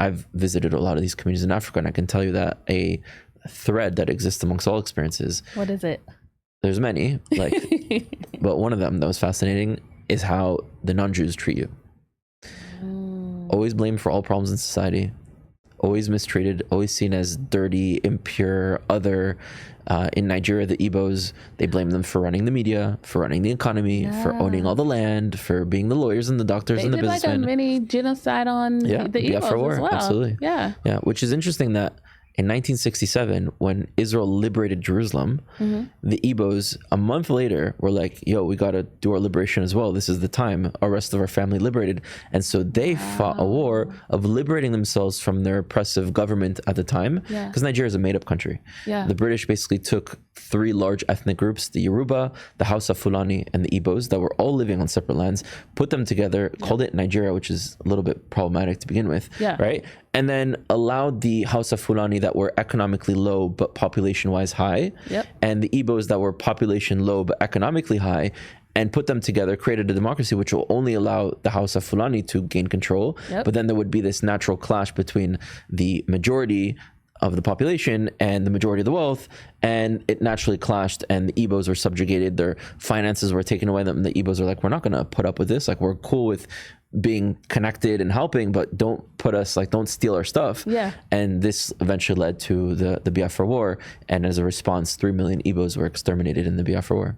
I've visited a lot of these communities in Africa, and I can tell you that a thread that exists amongst all experiences. What is it? There's many, but one of them that was fascinating is how the non-Jews treat you. Always blamed for all problems in society, always mistreated, always seen as dirty, impure, other. In Nigeria, the Igbos, they blame them for running the media, for running the economy, for owning all the land, for being the lawyers and the doctors and the businessmen. Like a mini genocide on the Igbos as well. Absolutely. Yeah, which is interesting that in 1967, when Israel liberated Jerusalem, the Igbos, a month later, were like, yo, we got to do our liberation as well. This is the time. Our rest of our family liberated. And so they fought a war of liberating themselves from their oppressive government at the time, because Nigeria is a made-up country. The British basically took 3 large ethnic groups, the Yoruba, the Hausa Fulani, and the Igbos, that were all living on separate lands, put them together, called it Nigeria, which is a little bit problematic to begin with, right? And then allowed the Hausa Fulani that were economically low but population-wise high, and the Igbos that were population low but economically high, and put them together, created a democracy which will only allow the Hausa Fulani to gain control. But then there would be this natural clash between the majority of the population and the majority of the wealth, and it naturally clashed, and the Igbos were subjugated, their finances were taken away, and the Igbos are like, we're not going to put up with this, like, we're cool with being connected and helping, but don't put us, like, don't steal our stuff. And this eventually led to the Biafra War, and as a response, 3 million Igbos were exterminated in the Biafra War.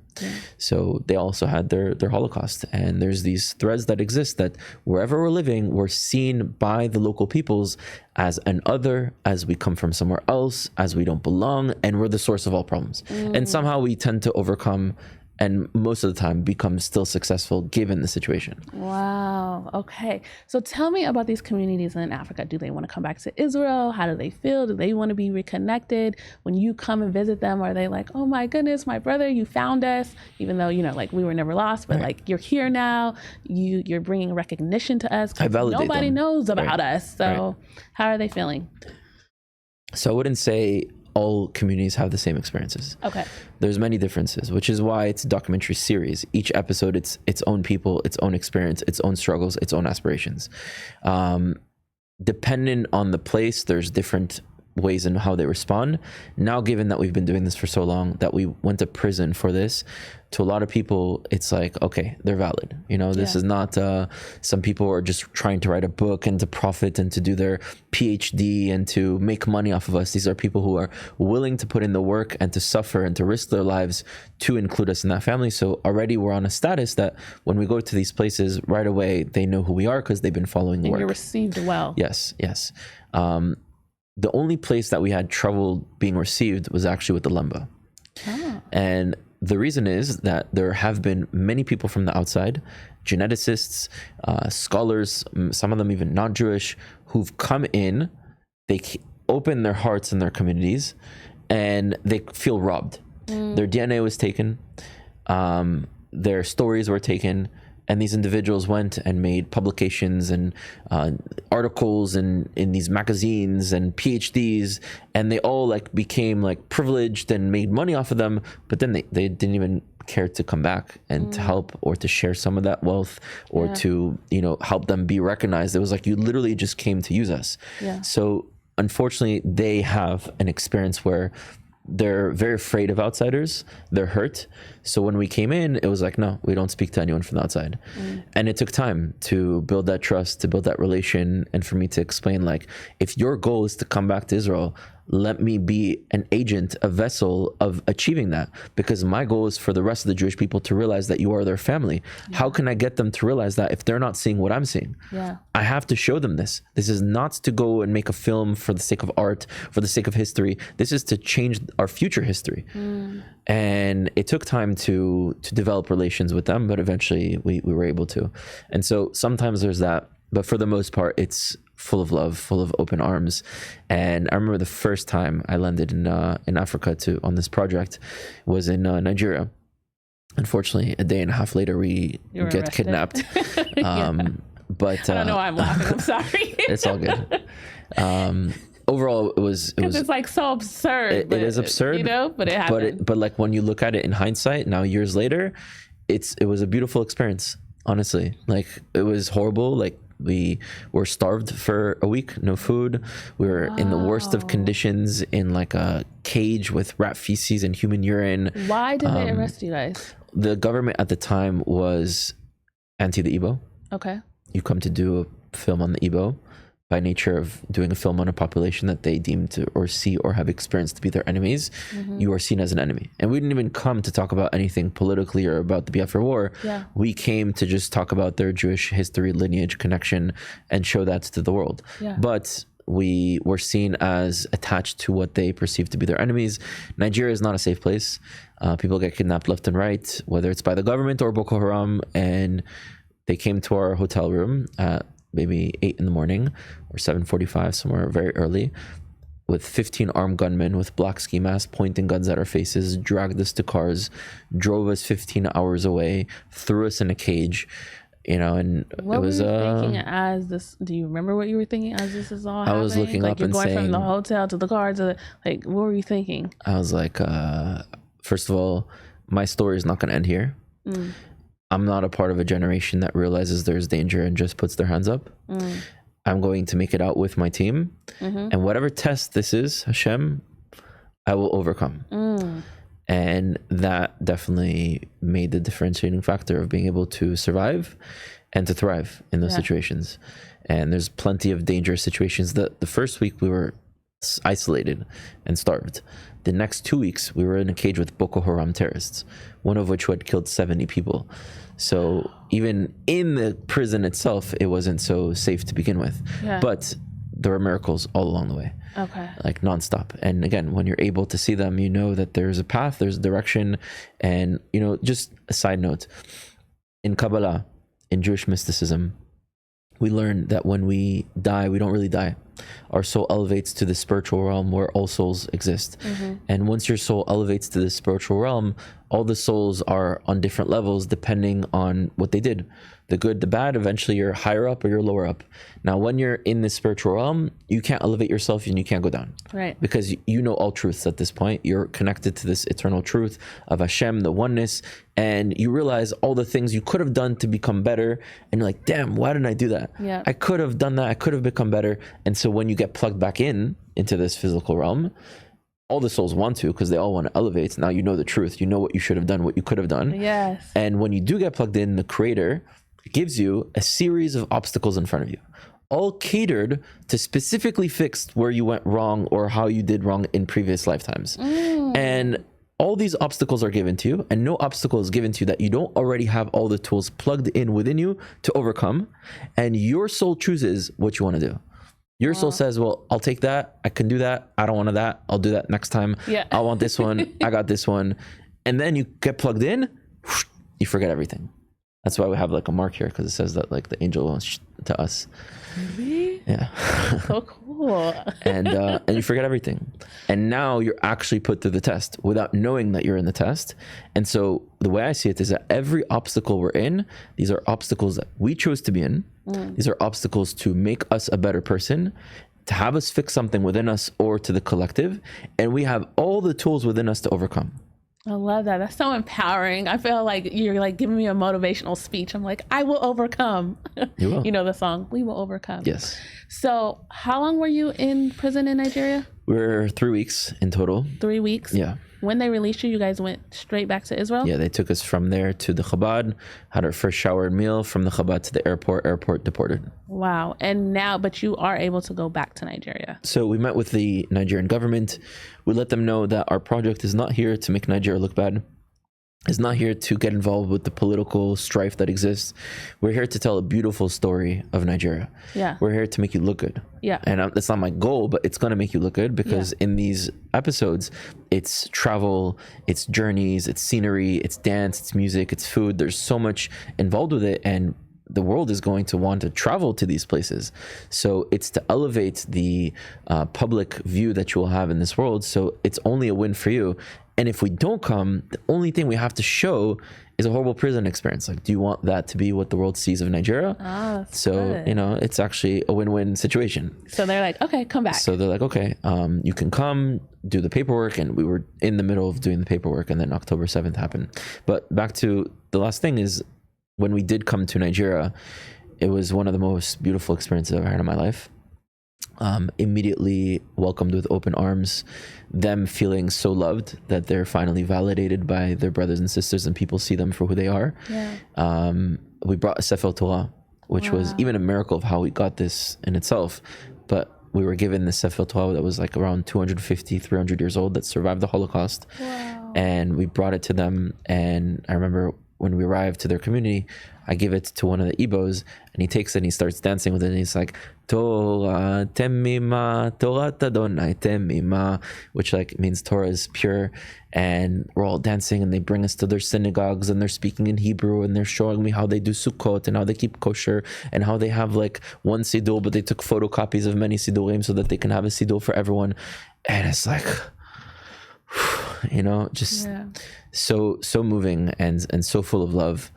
So they also had their Holocaust, and there's these threads that exist that wherever we're living, we're seen by the local peoples as an other, as we come from somewhere else, as we don't belong, and we're the source of all problems. And somehow we tend to overcome, and most of the time become still successful given the situation. Wow. Okay. So tell me about these communities in Africa. Do they want to come back to Israel? How do they feel? Do they want to be reconnected? When you come and visit them, are they like, oh my goodness, my brother, you found us, even though, like, we were never lost, but like, you're here now, you're bringing recognition to us. Nobody knows about us. So how are they feeling? So I wouldn't say all communities have the same experiences. Okay. There's many differences, which is why it's a documentary series. Each episode, it's its own people, its own experience, its own struggles, its own aspirations. Depending on the place, there's different ways in how they respond. Now, given that we've been doing this for so long, that we went to prison for this, to a lot of people, it's like, okay, they're valid. This is not, some people are just trying to write a book and to profit and to do their PhD and to make money off of us. These are people who are willing to put in the work and to suffer and to risk their lives to include us in that family. So already we're on a status that when we go to these places, right away, they know who we are because they've been following the work. You're received well. Yes. The only place that we had trouble being received was actually with the Lemba. And the reason is that there have been many people from the outside, geneticists, scholars, some of them even not Jewish, who've come in, they open their hearts in their communities, and they feel robbed. Their DNA was taken, their stories were taken, and these individuals went and made publications and articles in these magazines and PhDs, and they all became privileged and made money off of them. But then they didn't even care to come back and to help or to share some of that wealth or to help them be recognized. It was like, you literally just came to use us. So unfortunately, they have an experience where they're very afraid of outsiders. They're hurt. So when we came in, it was like, no, we don't speak to anyone from the outside. And it took time to build that trust, to build that relation, and for me to explain, if your goal is to come back to Israel, let me be an agent, a vessel of achieving that, because my goal is for the rest of the Jewish people to realize that you are their family. How can I get them to realize that if they're not seeing what I'm seeing? I have to show them this. This is not to go and make a film for the sake of art, for the sake of history. This is to change our future history. And it took time to develop relations with them, but eventually we were able to. And so sometimes there's that, but for the most part, it's full of love, full of open arms. And I remember the first time I landed in Africa on this project was in Nigeria. Unfortunately, a day and a half later, we get kidnapped. But I don't know why I'm laughing. I'm sorry. It's all good. Overall, it was it's so absurd. It is absurd, but it happened. But when you look at it in hindsight, now years later, it was a beautiful experience. Honestly, it was horrible. We were starved for a week, no food. We were in the worst of conditions in like a cage with rat feces and human urine. Why did they arrest you guys? The government at the time was anti the Igbo. Okay. You come to do a film on the Igbo by nature of doing a film on a population that they deem to or see or have experienced to be their enemies. You are seen as an enemy. And we didn't even come to talk about anything politically or about the Biafra War. Yeah. We came to just talk about their Jewish history, lineage, connection, and show that to the world. Yeah. But we were seen as attached to what they perceive to be their enemies. Nigeria is not a safe place. People get kidnapped left and right, whether it's by the government or Boko Haram. And they came to our hotel room at maybe 8 in the morning or 7:45, somewhere very early, with 15 armed gunmen with black ski masks pointing guns at our faces, dragged us to cars, drove us 15 hours away, threw us in a cage, and what it was were you thinking as this? Do you remember what you were thinking as this is all happening? I was looking like up you're and going saying, from the hotel to the car to like, what were you thinking? I was like, first of all, my story is not going to end here. I'm not a part of a generation that realizes there's danger and just puts their hands up. I'm going to make it out with my team. And whatever test this is, Hashem, I will overcome. And that definitely made the differentiating factor of being able to survive and to thrive in those situations. And there's plenty of dangerous situations. The first week we were isolated and starved. The next 2 weeks we were in a cage with Boko Haram terrorists, one of which had killed 70 people. So even in the prison itself, it wasn't so safe to begin with. But there were miracles all along the way. Okay. Like nonstop. And again, when you're able to see them, you know that there's a path, there's a direction. And just a side note, in Kabbalah, in Jewish mysticism, we learn that when we die, we don't really die. Our soul elevates to the spiritual realm where all souls exist. And once your soul elevates to the spiritual realm, all the souls are on different levels depending on what they did. The good, the bad, eventually you're higher up or you're lower up. Now, when you're in the spiritual realm, you can't elevate yourself and you can't go down. Right. Because you know all truths at this point. You're connected to this eternal truth of Hashem, the oneness, and you realize all the things you could have done to become better. And you're like, damn, why didn't I do that? Yeah. I could have done that. I could have become better. And so when you get plugged back into this physical realm, all the souls want to, because they all want to elevate. Now you know the truth. You know what you should have done, what you could have done. Yes. And when you do get plugged in, the Creator gives you a series of obstacles in front of you, all catered to specifically fix where you went wrong or how you did wrong in previous lifetimes. And all these obstacles are given to you, and no obstacle is given to you that you don't already have all the tools plugged in within you to overcome. And your soul chooses what you want to do. Your soul says, well, I'll take that. I can do that. I don't want that. I'll do that next time. I want this one. I got this one. And then you get plugged in, you forget everything. That's why we have like a mark here, because it says that like the angel wants to us. Really? Yeah. So cool. And you forget everything. And now you're actually put through the test without knowing that you're in the test. And so the way I see it is that every obstacle we're in, these are obstacles that we chose to be in. These are obstacles to make us a better person, to have us fix something within us or to the collective. And we have all the tools within us to overcome. I love that. That's so empowering. I feel like you're like giving me a motivational speech. I'm like, I will overcome. You will. You know the song, We Will Overcome. Yes. So how long were you in prison in Nigeria? We're 3 weeks in total. 3 weeks? Yeah. When they released you, you guys went straight back to Israel? Yeah, they took us from there to the Chabad, had our first shower and meal, from the Chabad to the airport, deported. Wow. And now, but you are able to go back to Nigeria. So we met with the Nigerian government. We let them know that our project is not here to make Nigeria look bad. It's not here to get involved with the political strife that exists. We're here to tell a beautiful story of Nigeria. Yeah. We're here to make you look good. Yeah. And that's not my goal, but it's going to make you look good, because in these episodes, it's travel, it's journeys, it's scenery, it's dance, it's music, it's food. There's so much involved with it. And the world is going to want to travel to these places. So it's to elevate the public view that you will have in this world. So it's only a win for you. And if we don't come, the only thing we have to show is a horrible prison experience. Like, do you want that to be what the world sees of Nigeria? So, good. it's actually a win-win situation. So they're like, okay, come back. So they're like, okay, you can come do the paperwork. And we were in the middle of doing the paperwork, and then October 7th happened. But back to the last thing is, when we did come to Nigeria, it was one of the most beautiful experiences I've ever had in my life. Immediately welcomed with open arms, them feeling so loved that they're finally validated by their brothers and sisters and people see them for who they are. Yeah. We brought a Sefer Torah, which was even a miracle of how we got this in itself. But we were given this Sefer Torah that was like around 250, 300 years old that survived the Holocaust. Wow. And we brought it to them. And I remember when we arrived to their community, I give it to one of the Igbos, and he takes it and he starts dancing with it, and he's like, Torah temima, Torah Adonai temima, which like means Torah is pure. And we're all dancing, and they bring us to their synagogues, and they're speaking in Hebrew, and they're showing me how they do Sukkot and how they keep kosher and how they have like one siddur, but they took photocopies of many siddurim so that they can have a siddur for everyone. And it's like, you know, just so moving and so full of love.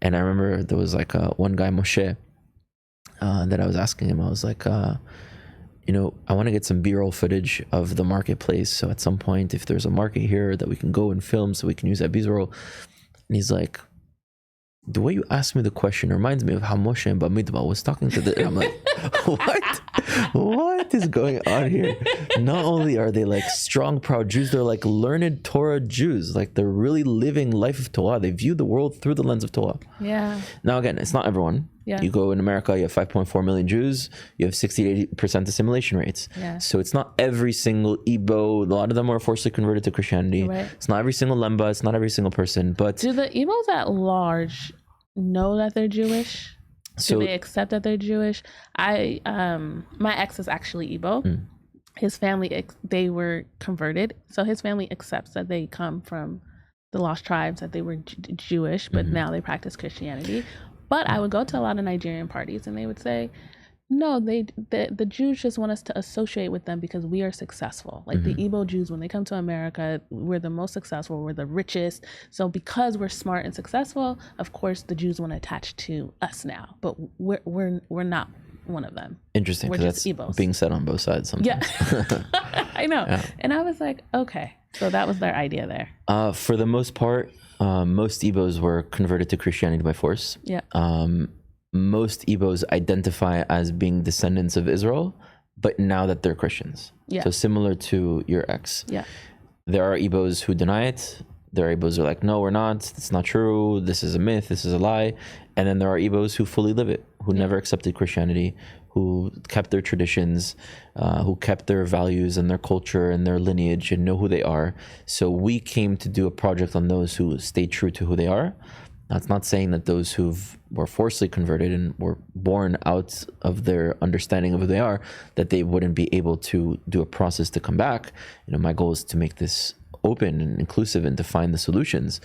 And I remember there was like one guy, Moshe, that I was asking him, I was like, you know, I want to get some B-roll footage of the marketplace, so at some point if there's a market here that we can go and film so we can use that B-roll. And he's like, the way you asked me the question reminds me of how Moshe and Bamidbar was talking to the... I'm like, what is going on here? Not only are they like strong, proud Jews, they're like learned Torah Jews. Like they're really living life of Torah. They view the world through the lens of Torah. Yeah. Now again, it's not everyone. Yeah. You go in America, you have 5.4 million Jews, you have 60 to 80% assimilation rates. Yeah. So it's not every single Igbo, a lot of them are forcibly converted to Christianity. Right. It's not every single Lemba, it's not every single person, but... Do the Igbos at large know that they're Jewish? So do they accept that they're Jewish? My ex is actually Igbo. His family, they were converted. So his family accepts that they come from the lost tribes, that they were Jewish, but now they practice Christianity. But I would go to a lot of Nigerian parties and they would say, no, the Jews just want us to associate with them because we are successful. Like the Igbo Jews, when they come to America, we're the most successful, we're the richest. So because we're smart and successful, of course the Jews want to attach to us now. But we're not one of them. Interesting, because that's Igbos. being said on both sides sometimes. Yeah, I know. Yeah. And I was like, okay, so that was their idea there. For the most part, most Igbos were converted to Christianity by force. Yeah. Most Igbos identify as being descendants of Israel, but now that they're Christians. Yeah. So similar to your ex. Yeah. There are Igbos who deny it. There are Igbos who are like, no, we're not. It's not true. This is a myth. This is a lie. And then there are Igbos who fully live it, who never accepted Christianity, who kept their traditions, who kept their values and their culture and their lineage and know who they are. So we came to do a project on those who stayed true to who they are. That's not saying that those who were forcibly converted and were born out of their understanding of who they are, that they wouldn't be able to do a process to come back. You know, my goal is to make this open and inclusive and to find the solutions.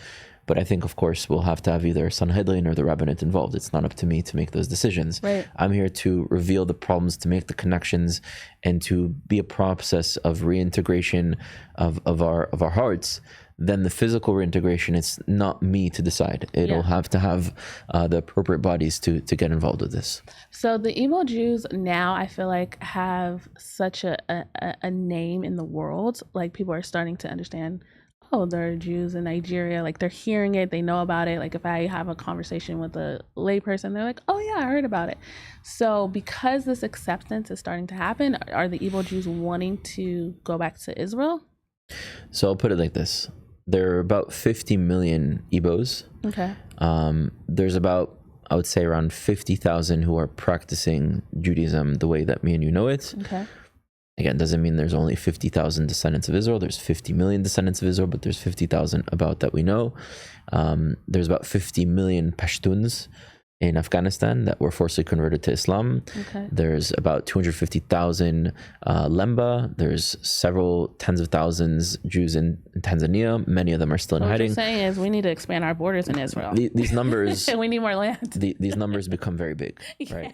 But I think, of course, we'll have to have either Sanhedrin or the rabbinate involved. It's not up to me to make those decisions. Right. I'm here to reveal the problems, to make the connections, and to be a process of reintegration of our hearts. Then the physical reintegration, it's not me to decide. It'll have to have the appropriate bodies to get involved with this. So the Igbo Jews now, I feel like, have such a name in the world. Like people are starting to understand, oh, there are Jews in Nigeria. Like they're hearing it, they know about it. Like if I have a conversation with a layperson, they're like, oh yeah, I heard about it. So because this acceptance is starting to happen, are the Igbo Jews wanting to go back to Israel? So I'll put it like this. There are about 50 million Igbos. Okay. There's about, I would say, around 50,000 who are practicing Judaism the way that me and you know it. Okay. Again, doesn't mean there's only 50,000 descendants of Israel. There's 50 million descendants of Israel, but there's 50,000 about that we know. There's about 50 million Pashtuns in Afghanistan that were forcibly converted to Islam. Okay. There's about 250,000 Lemba. There's several tens of thousands Jews in Tanzania. Many of them are still in hiding. What you're saying is we need to expand our borders in Israel. These numbers... we need more land. These numbers become very big, right?